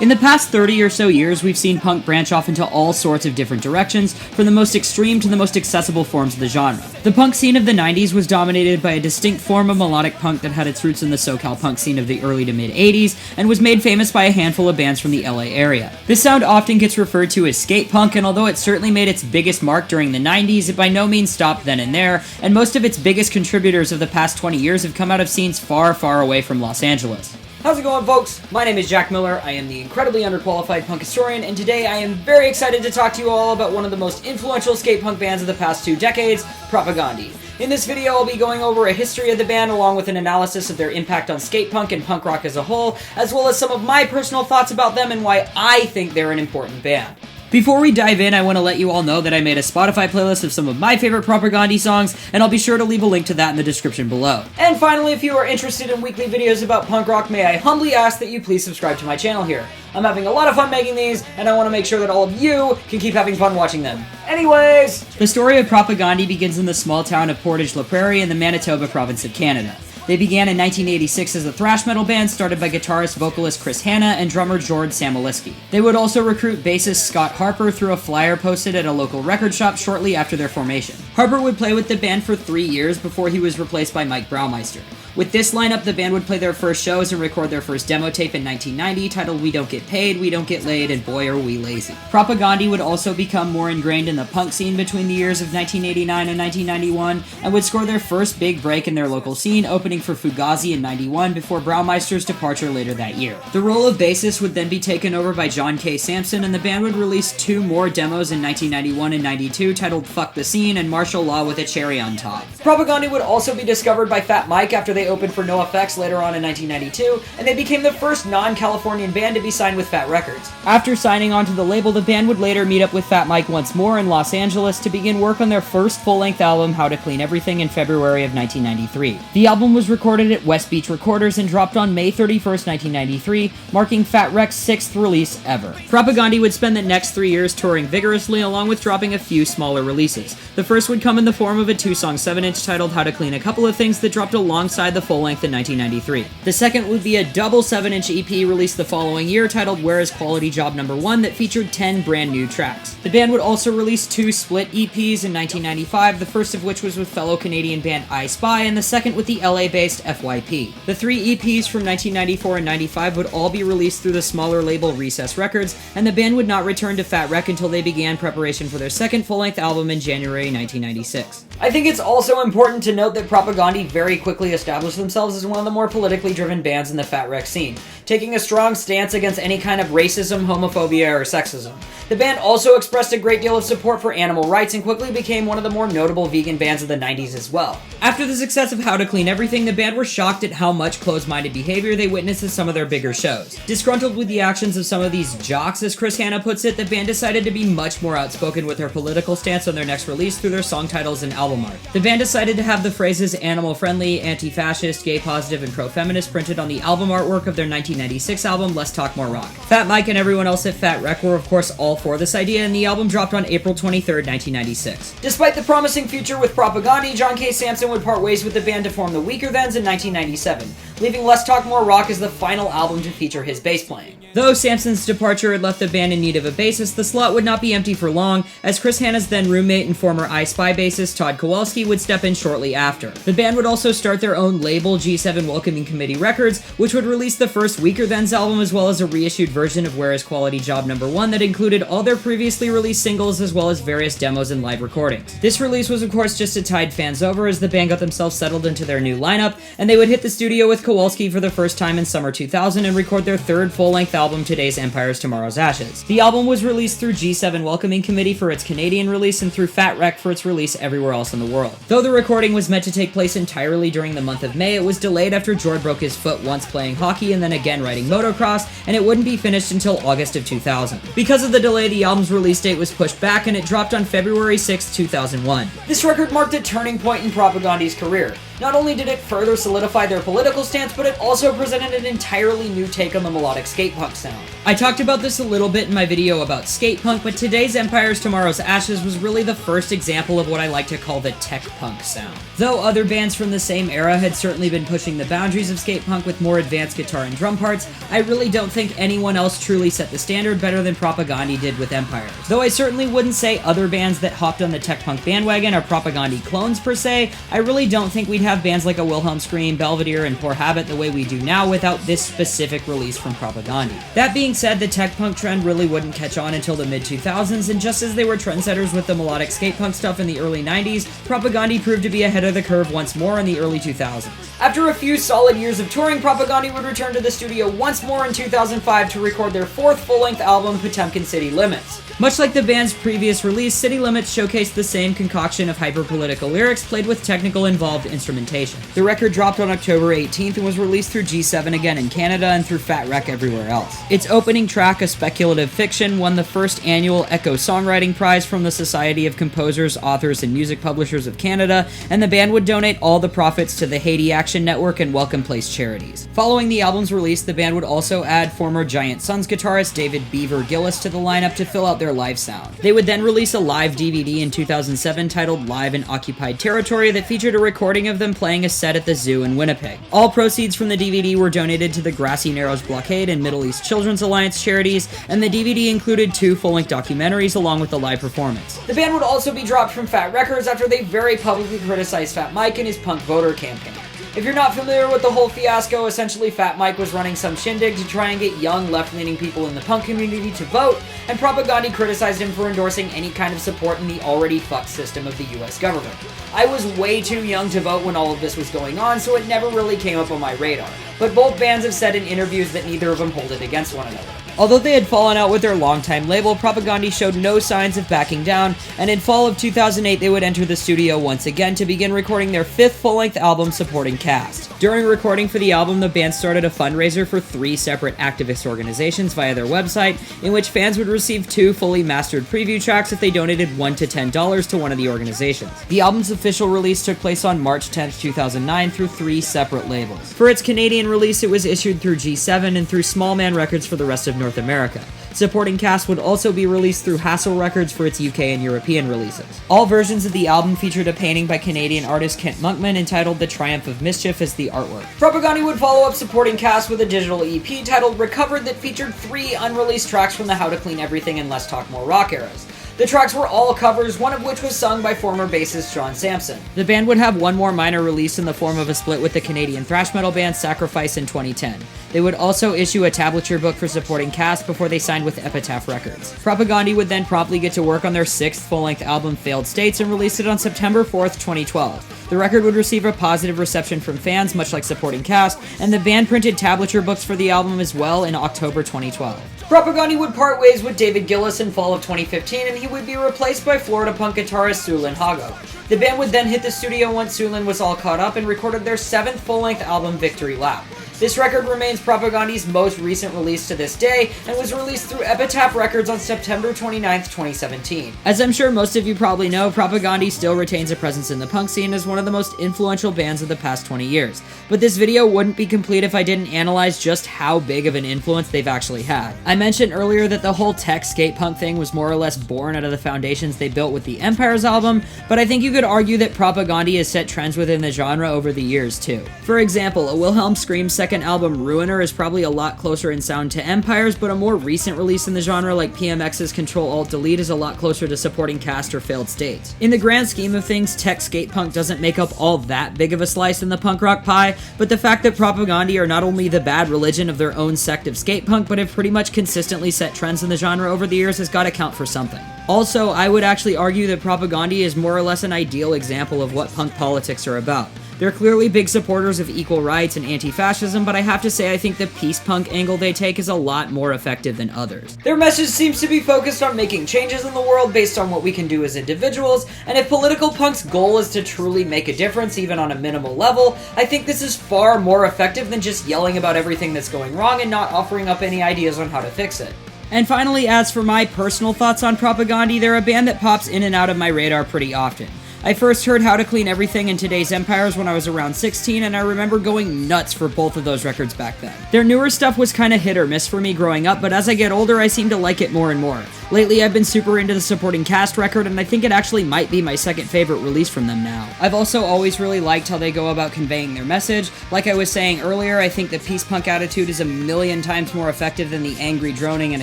In the past 30 or so years, we've seen punk branch off into all sorts of different directions, from the most extreme to the most accessible forms of the genre. The punk scene of the 90s was dominated by a distinct form of melodic punk that had its roots in the SoCal punk scene of the early to mid 80s, and was made famous by a handful of bands from the LA area. This sound often gets referred to as skate punk, and although it certainly made its biggest mark during the 90s, it by no means stopped then and there, and most of its biggest contributors of the past 20 years have come out of scenes far, far away from Los Angeles. How's it going, folks? My name is Jack Miller, I am the incredibly underqualified punk historian, and today I am very excited to talk to you all about one of the most influential skate punk bands of the past 2 decades, Propagandhi. In this video, I'll be going over a history of the band along with an analysis of their impact on skate punk and punk rock as a whole, as well as some of my personal thoughts about them and why I think they're an important band. Before we dive in, I want to let you all know that I made a Spotify playlist of some of my favorite Propagandhi songs, and I'll be sure to leave a link to that in the description below. And finally, if you are interested in weekly videos about punk rock, may I humbly ask that you please subscribe to my channel here. I'm having a lot of fun making these, and I want to make sure that all of you can keep having fun watching them. Anyways! The story of Propagandhi begins in the small town of Portage la Prairie in the Manitoba province of Canada. They began in 1986 as a thrash metal band started by guitarist-vocalist Chris Hanna and drummer George Samoliski. They would also recruit bassist Scott Harper through a flyer posted at a local record shop shortly after their formation. Harper would play with the band for 3 years before he was replaced by Mike Braumeister. With this lineup, the band would play their first shows and record their first demo tape in 1990 titled We Don't Get Paid, We Don't Get Laid, and Boy Are We Lazy. Propagandhi would also become more ingrained in the punk scene between the years of 1989 and 1991, and would score their first big break in their local scene, opening for Fugazi in 91 before Braumeister's departure later that year. The role of bassist would then be taken over by John K. Sampson, and the band would release 2 more demos in 1991 and 92 titled Fuck the Scene and Martial Law with a Cherry on Top. Propagandhi would also be discovered by Fat Mike after they opened for NoFX later on in 1992, and they became the first non-Californian band to be signed with Fat Records. After signing onto the label, the band would later meet up with Fat Mike once more in Los Angeles to begin work on their first full-length album, How to Clean Everything, in February of 1993. The album was recorded at West Beach Recorders and dropped on May 31st, 1993, marking Fat Wreck's 6th release ever. Propagandhi would spend the next 3 years touring vigorously, along with dropping a few smaller releases. The first would come in the form of a 2-song 7-inch titled How to Clean a Couple of Things that dropped alongside the full-length in 1993. The second would be a double 7-inch EP released the following year titled Where Is Quality Job Number 1 that featured 10 brand new tracks. The band would also release 2 split EPs in 1995, the first of which was with fellow Canadian band I Spy, and the second with the LA-based FYP. The 3 EPs from 1994 and 95 would all be released through the smaller label Recess Records, and the band would not return to Fat Wreck until they began preparation for their second full-length album in January 1996. I think it's also important to note that Propagandhi very quickly established themselves as one of the more politically driven bands in the Fat Wreck scene, taking a strong stance against any kind of racism, homophobia, or sexism. The band also expressed a great deal of support for animal rights and quickly became one of the more notable vegan bands of the 90s as well. After the success of How to Clean Everything, the band were shocked at how much closed-minded behavior they witnessed at some of their bigger shows. Disgruntled with the actions of some of these jocks, as Chris Hanna puts it, the band decided to be much more outspoken with their political stance on their next release through their song titles and album art. The band decided to have the phrases animal-friendly, anti-fascist, gay-positive, and pro-feminist printed on the album artwork of their 1996 album, Less Talk More Rock. Fat Mike and everyone else at Fat Wreck were of course all for this idea, and the album dropped on April 23rd, 1996. Despite the promising future with Propagandhi, John K. Sampson would part ways with the band to form the Weaker Thans in 1997, leaving Let's Talk More Rock as the final album to feature his bass playing. Though Sampson's departure had left the band in need of a bassist, the slot would not be empty for long, as Chris Hanna's then roommate and former I Spy bassist Todd Kowalski would step in shortly after. The band would also start their own label, G7 Welcoming Committee Records, which would release the first Weaker Thans album as well as a reissued version of Where Is Quality Job Number 1 that included all their previously released singles as well as various demos and live recordings. This release was of course just to tide fans over as the band got themselves settled into their new lineup, and they would hit the studio with Kowalski for the first time in summer 2000 and record their third full-length album, Today's Empires, Tomorrow's Ashes. The album was released through G7 Welcoming Committee for its Canadian release and through Fat Wreck for its release everywhere else in the world. Though the recording was meant to take place entirely during the month of May, it was delayed after Jord broke his foot once playing hockey and then again riding motocross, and it wouldn't be finished until August of 2000. Because of the delay, the album's release date was pushed back and it dropped on February 6, 2001. This record marked a turning point in Propagandhi's career. Not only did it further solidify their political stance, but it also presented an entirely new take on the melodic skate punk sound. I talked about this a little bit in my video about skate punk, but today's Empires Tomorrow's Ashes was really the first example of what I like to call the tech punk sound. Though other bands from the same era had certainly been pushing the boundaries of skate punk with more advanced guitar and drum parts, I really don't think anyone else truly set the standard better than Propagandhi did with Empires. Though I certainly wouldn't say other bands that hopped on the tech punk bandwagon are Propagandhi clones per se, I really don't think we'd have bands like a Wilhelm Scream, Belvedere, and Poor Habit the way we do now without this specific release from Propagandhi. That being said, the tech punk trend really wouldn't catch on until the mid-2000s, and just as they were trendsetters with the melodic skate punk stuff in the early 90s, Propagandhi proved to be ahead of the curve once more in the early 2000s. After a few solid years of touring, Propagandhi would return to the studio once more in 2005 to record their fourth full-length album, Potemkin City Limits. Much like the band's previous release, City Limits showcased the same concoction of hyper-political lyrics played with technical involved instrumentation. The record dropped on October 18th and was released through G7 again in Canada and through Fat Wreck everywhere else. Its opening track, A Speculative Fiction, won the first annual Echo Songwriting Prize from the Society of Composers, Authors, and Music Publishers of Canada, and the band would donate all the profits to the Haiti Action Network and Welcome Place charities. Following the album's release, the band would also add former Giant Sons guitarist David Beaver Gillis to the lineup to fill out their live sound. They would then release a live DVD in 2007 titled Live in Occupied Territory that featured a recording of them playing a set at the zoo in Winnipeg. All proceeds from the DVD were donated to the Grassy Narrows Blockade and Middle East Children's Alliance charities, and the DVD included 2 full-length documentaries along with the live performance. The band would also be dropped from Fat Records after they very publicly criticized Fat Mike and his punk voter campaign. If you're not familiar with the whole fiasco, essentially Fat Mike was running some shindig to try and get young, left-leaning people in the punk community to vote, and Propagandhi criticized him for endorsing any kind of support in the already fucked system of the US government. I was way too young to vote when all of this was going on, so it never really came up on my radar, but both bands have said in interviews that neither of them hold it against one another. Although they had fallen out with their longtime label, Propagandhi showed no signs of backing down, and in fall of 2008 they would enter the studio once again to begin recording their 5th full-length album, Supporting Cast. During recording for the album, the band started a fundraiser for 3 separate activist organizations via their website, in which fans would receive 2 fully mastered preview tracks if they donated $1 to $10 to one of the organizations. The album's official release took place on March 10th, 2009 through 3 separate labels. For its Canadian release, it was issued through G7 and through Small Man Records for the rest of North America. Supporting Cast would also be released through Hassel Records for its UK and European releases. All versions of the album featured a painting by Canadian artist Kent Monkman entitled The Triumph of Mischief as the artwork. Propagandhi would follow up Supporting Cast with a digital EP titled Recovered that featured 3 unreleased tracks from the How to Clean Everything and Let's Talk More rock eras. The tracks were all covers, one of which was sung by former bassist John Sampson. The band would have one more minor release in the form of a split with the Canadian thrash metal band Sacrifice in 2010. They would also issue a tablature book for Supporting Cast before they signed with Epitaph Records. Propagandhi would then promptly get to work on their 6th full-length album, Failed States, and released it on September 4th, 2012. The record would receive a positive reception from fans, much like Supporting Cast, and the band printed tablature books for the album as well in October 2012. Propagandhi would part ways with David Gillis in fall of 2015, and he would be replaced by Florida punk guitarist Sulin Hago. The band would then hit the studio once Sulin was all caught up and recorded their 7th full-length album, Victory Lap. This record remains Propagandhi's most recent release to this day, and was released through Epitaph Records on September 29th, 2017. As I'm sure most of you probably know, Propagandhi still retains a presence in the punk scene as one of the most influential bands of the past 20 years. But this video wouldn't be complete if I didn't analyze just how big of an influence they've actually had. I mentioned earlier that the whole tech skate punk thing was more or less born out of the foundations they built with the Empires album, but I think you could argue that Propagandhi has set trends within the genre over the years too. For example, a Wilhelm Scream second album, Ruiner, is probably a lot closer in sound to Empires, but a more recent release in the genre like PMX's Control-Alt-Delete is a lot closer to Supporting Cast or Failed States. In the grand scheme of things, tech skate punk doesn't make up all that big of a slice in the punk rock pie, but the fact that Propagandhi are not only the bad religion of their own sect of skate punk, but have pretty much consistently set trends in the genre over the years has got to count for something. Also, I would actually argue that Propagandhi is more or less an ideal example of what punk politics are about. They're clearly big supporters of equal rights and anti-fascism, but I have to say I think the peace punk angle they take is a lot more effective than others. Their message seems to be focused on making changes in the world based on what we can do as individuals, and if political punk's goal is to truly make a difference, even on a minimal level, I think this is far more effective than just yelling about everything that's going wrong and not offering up any ideas on how to fix it. And finally, as for my personal thoughts on Propagandhi, they're a band that pops in and out of my radar pretty often. I first heard How to Clean Everything in Today's Empires when I was around 16, and I remember going nuts for both of those records back then. Their newer stuff was kinda hit or miss for me growing up, but as I get older, I seem to like it more and more. Lately, I've been super into the Supporting Cast record, and I think it actually might be my second favorite release from them now. I've also always really liked how they go about conveying their message. Like I was saying earlier, I think the peace punk attitude is a million times more effective than the angry droning and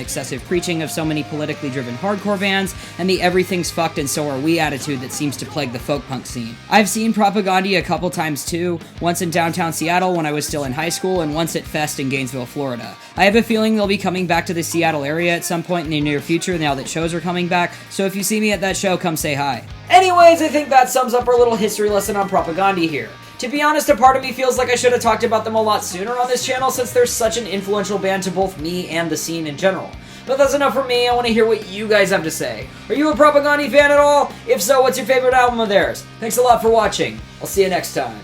excessive preaching of so many politically driven hardcore bands, and the everything's fucked and so are we attitude that seems to plague the folk punk scene. I've seen Propagandhi a couple times too, once in downtown Seattle when I was still in high school, and once at Fest in Gainesville, Florida. I have a feeling they'll be coming back to the Seattle area at some point in the near future now that shows are coming back, so if you see me at that show, come say hi. Anyways, I think that sums up our little history lesson on Propagandhi here. To be honest, a part of me feels like I should have talked about them a lot sooner on this channel since they're such an influential band to both me and the scene in general. But that's enough for me. I want to hear what you guys have to say. Are you a Propagandhi fan at all? If so, what's your favorite album of theirs? Thanks a lot for watching. I'll see you next time.